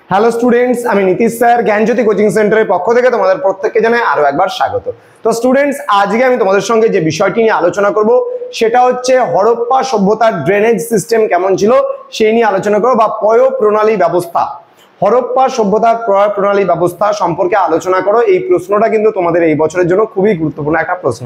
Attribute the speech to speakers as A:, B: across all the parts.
A: Hello students, আমি Nitish sir জ্ঞানজ্যোতি coaching সেন্টারের পক্ষ থেকে তোমাদের প্রত্যেককে জানাই আরো একবার স্বাগত। তো স্টুডেন্টস, আজকে আমি তোমাদের সঙ্গে যে বিষয়টি নিয়ে আলোচনা করব সেটা হচ্ছে হরপ্পা সভ্যতার ড্রেনেজ সিস্টেম কেমন ছিল সেই নিয়ে আলোচনা করব, বা পয় প্রণালী ব্যবস্থা। হরপ্পা সভ্যতার পয় প্রণালী ব্যবস্থা সম্পর্কে আলোচনা করো। এই প্রশ্নটা কিন্তু তোমাদের এই বছরের জন্য খুবই গুরুত্বপূর্ণ একটা প্রশ্ন।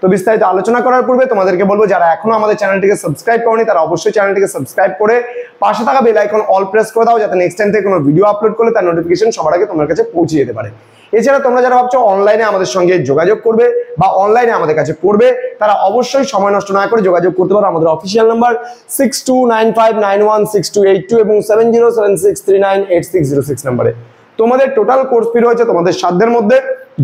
A: তো বিস্তারিত আলোচনা করার পূর্বে তোমাদেরকে বলবো, যারা এখনো আমাদের চ্যানেলটিকে সাবস্ক্রাইব করোনি তারা অবশ্যই চ্যানেলটিকে সাবস্ক্রাইব করে পাশে থাকা বেল আইকন অল প্রেস করে দাও, যাতে নেক্সট টাইম থেকে কোনো ভিডিও আপলোড করলে তার নোটিফিকেশন সবার আগে তোমার কাছে পৌঁছে যেতে পারে। এছাড়া তোমরা যারা ভাবছো অনলাইনে আমাদের সঙ্গে যোগাযোগ করবে বা অনলাইনে আমাদের কাছে পড়বে, তারা অবশ্যই সময় নষ্ট না করে যোগাযোগ করতে পারো আমাদের অফিসিয়াল নাম্বার 6295916282 এবং 7076398606 নম্বরে। তোমাদের টোটাল কোর্স ফি রয়েছে তোমাদের সাধ্যের মধ্যে।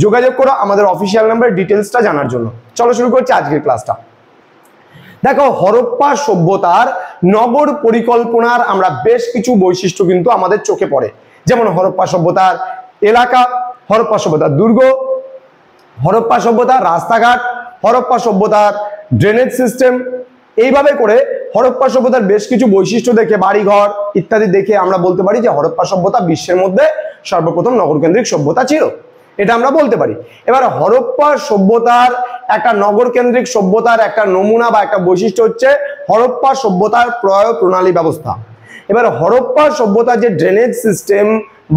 A: যোগাযোগ করো আমাদের অফিসিয়াল নাম্বার ডিটেলসটা জানার জন্য। চলো শুরু করছি আজকের ক্লাসটা। দেখো, হরপ্পা সভ্যতার নগর পরিকল্পনার আমরা বেশ কিছু বৈশিষ্ট্য কিন্তু আমাদের চোখে পড়ে। যেমন হরপ্পা সভ্যতার এলাকা, হরপ্পা সভ্যতার দুর্গ, হরপ্পা সভ্যতার রাস্তাঘাট, হরপ্পা সভ্যতার ড্রেনেজ সিস্টেম। এইভাবে করে হরপ্পা সভ্যতার বেশ কিছু বৈশিষ্ট্য দেখে, বাড়িঘর ইত্যাদি দেখে আমরা বলতে পারি যে হরপ্পা সভ্যতা বিশ্বের মধ্যে সর্বপ্রথম নগরকেন্দ্রিক সভ্যতা ছিল, এটা আমরা বলতে পারি। এবার হরপ্পা সভ্যতার একটা নগরকেন্দ্রিক সভ্যতার একটা নমুনা বা একটা বৈশিষ্ট্য হচ্ছে হরপ্পা সভ্যতার প্রয় প্রণালী ব্যবস্থা। এবার হরপ্পা সভ্যতার যে ড্রেনেজ সিস্টেম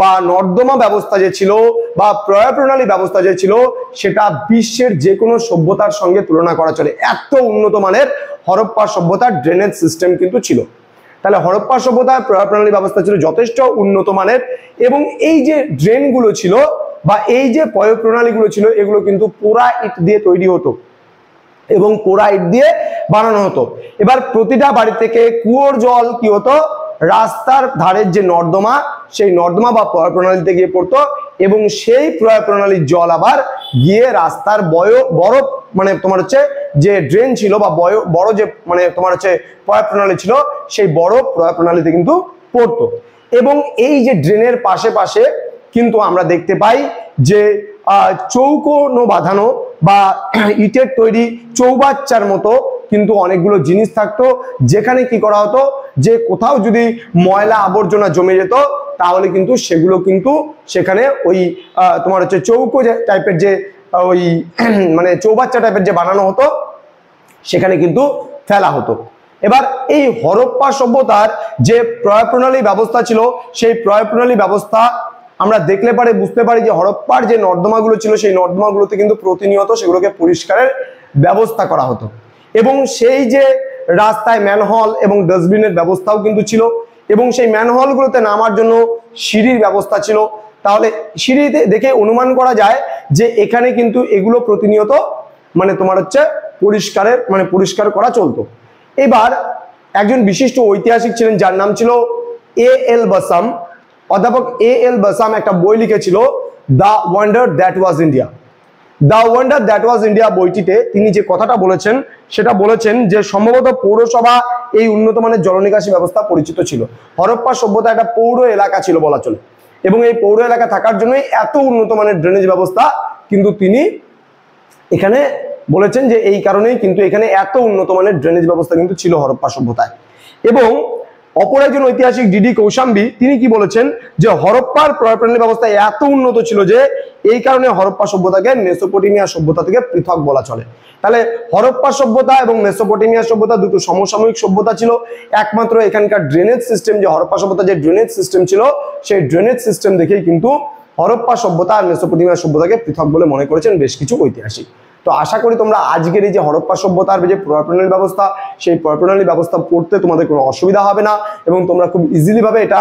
A: বা নর্দমা ব্যবস্থা যে ছিল বা প্রয় প্রণালী ব্যবস্থা যে ছিল, সেটা বিশ্বের যে কোনো সভ্যতার সঙ্গে তুলনা করা চলে। এত উন্নত মানের হরপ্পা সভ্যতার ড্রেনেজ সিস্টেম কিন্তু ছিল। তাহলে হরপ্পা সভ্যতার প্রয় প্রণালী ব্যবস্থা ছিল যথেষ্ট উন্নত মানের, এবং এই যে ড্রেনগুলো ছিল বা এই যে পয় প্রণালীগুলো ছিল, এগুলো কিন্তু পোড়া ইট দিয়ে তৈরি হতো এবং পোড়া ইট দিয়ে বানানো হতো। এবার প্রতিটা বাড়ি থেকে কুয়োর জল কি হতো, রাস্তার ধারের যে নর্দমা, সেই নর্দমা বা প্রয় প্রণালীতে গিয়ে পড়তো, এবং সেই প্রয় প্রণালীর জল আবার গিয়ে রাস্তার বড় মানে তোমার হচ্ছে যে ড্রেন ছিল বা বড় যে মানে তোমার হচ্ছে প্রয় প্রণালী ছিল, সেই বড় প্রয় প্রণালীতে কিন্তু পড়তো। এবং এই যে ড্রেনের পাশে পাশে কিন্তু আমরা দেখতে পাই যে চৌকোনো বাঁধানো বা ইটের তৈরি চৌবাচ্চার মতো কিন্তু অনেকগুলো জিনিস থাকতো, যেখানে কি করা হতো, যে কোথাও যদি ময়লা আবর্জনা জমে যেত তাহলে কিন্তু সেগুলো কিন্তু সেখানে ওই তোমার হচ্ছে চৌকো টাইপের যে ওই মানে চৌবাচ্চা টাইপের যে বানানো হতো সেখানে কিন্তু ফেলা হতো। এবার এই হরপ্পা সভ্যতার যে প্রয় প্রণালী ব্যবস্থা ছিল, সেই প্রয় প্রণালী ব্যবস্থা আমরা দেখলে পারে বুঝতে পারি যে হরপ্পার যে নর্দমাগুলো ছিল, সেই নর্দমাগুলোতে কিন্তু প্রতিনিয়ত সেগুলোকে পরিষ্কারের ব্যবস্থা করা হতো, এবং সেই যে রাস্তায় ম্যানহোল এবং ডাস্টবিনের ব্যবস্থাও কিন্তু ছিল, এবং সেই ম্যানহোলগুলোতে নামার জন্য সিঁড়ির ব্যবস্থা ছিল। তাহলে সিঁড়িতে দেখে অনুমান করা যায় যে এখানে কিন্তু এগুলো প্রতিনিয়ত মানে তোমার হচ্ছে পরিষ্কার করা চলতো। এবার একজন বিশিষ্ট ঐতিহাসিক ছিলেন যার নাম ছিল A.L. বাসাম। অধ্যাপক A.L. বাসাম একটা বই লিখেছিল, the wonder that was India. The wonder that was India বইটিতে তিনি যে কথাটা বলেছেন সেটা বলেছেন যে সম্ভবত পৌরসভা এই উন্নত মানের জলনিকাশি ব্যবস্থা পরিচিত ছিল। হরপ্পা সভ্যতা একটা পৌর এলাকা ছিল বলা চলে, এবং এই পৌর এলাকা থাকার জন্যই এত উন্নত মানের ড্রেনেজ ব্যবস্থা কিন্তু তিনি এখানে বলেছেন যে এই কারণেই কিন্তু এখানে এত উন্নত মানের ড্রেনেজ ব্যবস্থা কিন্তু ছিল হরপ্পা সভ্যতায়। এবং অপর একজন ঐতিহাসিক ডি.ডি. কৌশাম্বী তিনি কি বলেছেন, যে হরপ্পার প্রয় প্রণালী ব্যবস্থা এত উন্নত ছিল যে এই কারণে হরপ্পা সভ্যতাকে মেসোপটেমিয়া সভ্যতা থেকে পৃথক বলা চলে। তাহলে হরপ্পা সভ্যতা এবং মেসোপটেমিয়া সভ্যতা দুটো সমসাময়িক সভ্যতা ছিল। একমাত্র এখানকার ড্রেনেজ সিস্টেম, যে হরপ্পা সভ্যতা যে ড্রেনেজ সিস্টেম ছিল, সেই ড্রেনেজ সিস্টেম দেখেই কিন্তু হরপ্পা সভ্যতা আর মেসোপটেমিয়া সভ্যতাকে পৃথক বলে মনে করেছেন বেশ কিছু ঐতিহাসিক। তো আশা করি তোমরা আজকের এই যে হরপ্পা সভ্যতার যে প্রয় প্রণালী ব্যবস্থা, সেই প্রয় প্রণালী ব্যবস্থা পড়তে তোমাদের কোনো অসুবিধা হবে না, এবং তোমরা খুব ইজিলি ভাবে এটা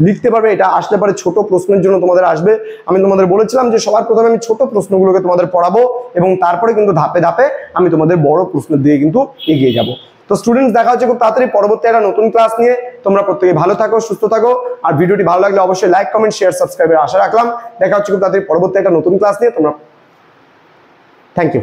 A: লিখতে পারবে। এটা আসতে পারে ছোট প্রশ্নের জন্য তোমাদের আসবে। আমি তোমাদের বলেছিলাম যে সবার প্রথমে আমি ছোট প্রশ্নগুলোকে তোমাদের পড়াবো, এবং তারপরে কিন্তু ধাপে ধাপে আমি তোমাদের বড় প্রশ্ন দিয়ে কিন্তু এগিয়ে যাব। তো স্টুডেন্টস, দেখা হচ্ছে খুব তাড়াতাড়ি পরবর্তী একটা নতুন ক্লাস নিয়ে। তোমরা প্রত্যেকে ভালো থাকো, সুস্থ থাকো, আর ভিডিওটি ভালো লাগলে অবশ্যই লাইক, কমেন্ট, শেয়ার, সাবস্ক্রাইবের আশা রাখলাম। দেখা হচ্ছে খুব তাড়াতাড়ি পরবর্তী একটা নতুন ক্লাস নিয়ে। Thank you.